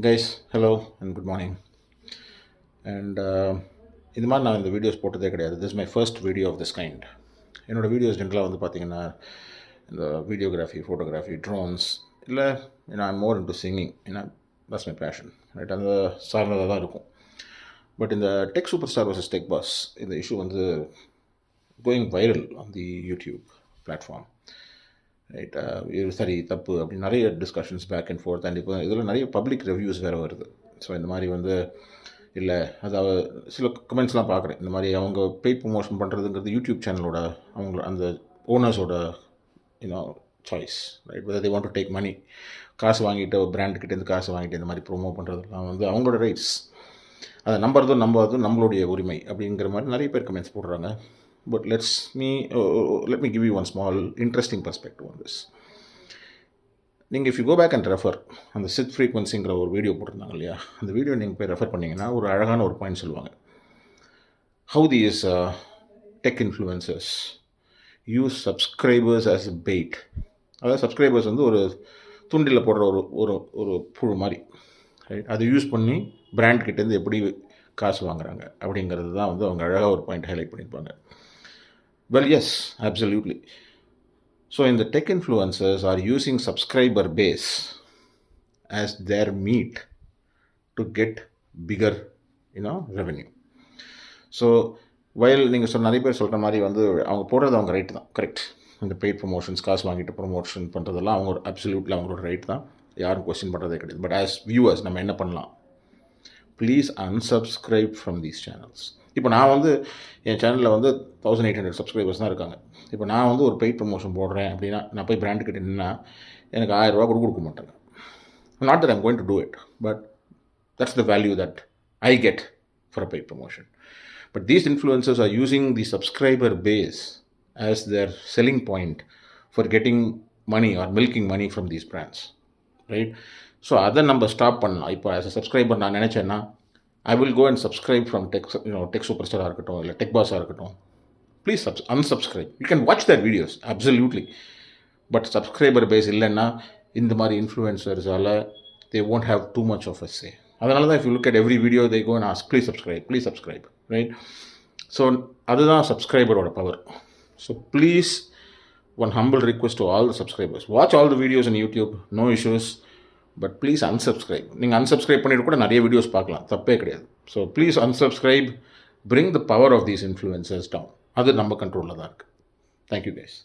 Guys hello and good morning and இது மாதிரி நான் இந்த வீடியோஸ் போட்டதே கிடையாது. This my first video of this kind. என்னோடய வீடியோஸ் ஜென்ரலாக வந்து பார்த்திங்கன்னா இந்த வீடியோகிராஃபி, ஃபோட்டோகிராஃபி, ட்ரோன்ஸ் இல்லை நான் மோர் இன்டு சிங்கிங். ஏன்னா தட்ஸ் மை பேஷன், ரைட்? அந்த சார்ந்ததாக தான் இருக்கும். பட் இந்த tech super star versus tech boss இந்த இஷ்யூ வந்து going viral on the YouTube platform, right? இது சரி தப்பு அப்படி நிறைய discussions back and fourth. And இப்போ இதில் நிறைய பப்ளிக் ரிவ்யூஸ் வேறு வருது. ஸோ இந்த மாதிரி வந்து இல்லை அதாவது சில கமெண்ட்ஸ்லாம் பார்க்குறேன். இந்த மாதிரி அவங்க பெய்ட் ப்ரொமோஷன் பண்ணுறதுங்கிறது யூடியூப் சேனலோட அவங்க அந்த ஓனர்ஸோட choice, right? Whether they want to take money, காசு வாங்கிட்டு பிராண்டுக்கிட்டேருந்து காசு வாங்கிட்டு இந்த மாதிரி ப்ரொமோட் பண்ணுறதுலாம் வந்து அவங்களோட ரைட்ஸ். அதை நம்புறதும் நம்மளுடைய உரிமை அப்படிங்கிற மாதிரி நிறைய பேர் கமெண்ட்ஸ் போடுறாங்க. But let me give you one small interesting perspective on this. நீங்கள் if you go back and refer அந்த சித் ஃப்ரீக்வன்சிங்கிற ஒரு வீடியோ போட்டிருந்தாங்க இல்லையா, அந்த வீடியோ நீங்கள் போய் ரெஃபர் பண்ணிங்கன்னா ஒரு அழகான ஒரு பாயிண்ட் சொல்லுவாங்க. How these tech influencers use subscribers as a bait. அதாவது சப்ஸ்கிரைபர்ஸ் வந்து ஒரு துண்டில் போடுற ஒரு ஒரு புழு மாதிரி, ரைட்? அதை யூஸ் பண்ணி பிராண்ட் கிட்டேருந்து எப்படி காசு வாங்குறாங்க அப்படிங்கிறது தான் வந்து அவங்க அழகாக ஒரு பாயிண்ட் ஹைலைட் பண்ணியிருப்பாங்க. Well, yes, absolutely. So, in the tech influencers are using subscriber base as their meat to get bigger, revenue. So, while நீங்கள் நிறைய பேர் சொல்கிற மாதிரி வந்து அவங்க போடுறது அவங்க ரைட் தான், கரெக்ட். இந்த பெய்ட் ப்ரொமோஷன்ஸ், காசு வாங்கிட்டு ப்ரொமோஷன் பண்ணுறதெல்லாம் அவங்க அப்சல்யூட்லி அவங்களோட ரைட் தான், யாரும் கொஸ்டின் பண்ணுறதே கிடையாது. பட் ஆஸ் வியூவர்ஸ் நம்ம என்ன பண்ணலாம்? Please unsubscribe from these channels. இப்போ நான் வந்து என் சேனலில் வந்து 1800 சப்ஸ்கிரைபர்ஸ் தான் இருக்காங்க. இப்போ நான் வந்து ஒரு பெய்ட் ப்ரொமோஷன் போடுறேன் அப்படின்னா நான் போய் பிராண்டு கிட்ட நின்னா எனக்கு 1000 ரூபா கொடுக்க மாட்டாங்க. Not that I'm going to do it, but that's the value that I get for a paid promotion. But these influencers are using the subscriber base as their selling point for getting money or milking money from these brands, right? So அதை நம்ம stop பண்ணலாம். இப்போ as a subscriber நான் நினச்சேன்னா I will go and subscribe from Tech Superstar இருக்கட்டும் இல்லை tech பாஸாக இருக்கட்டும். Please unsubscribe. You can watch their videos, absolutely. But subscriber base இல்லைன்னா இந்த மாதிரி இன்ஃப்ளூயன்சர்ஸால் they won't have too much of a say. அதனால தான் if you look at every video they go and ask please subscribe, right? So அதுதான் சப்ஸ்கிரைபரோட power. So please, one humble request to all the subscribers, watch all the videos on YouTube, no issues. But please unsubscribe. நீங்கள் unsubscribe பண்ணிட்டு கூட நிறைய videos பார்க்கலாம், தப்பே கிடையாது. So please unsubscribe, bring the power of these influencers down. அது நம்ம கண்ட்ரோலில் தான் இருக்குது. Thank you guys.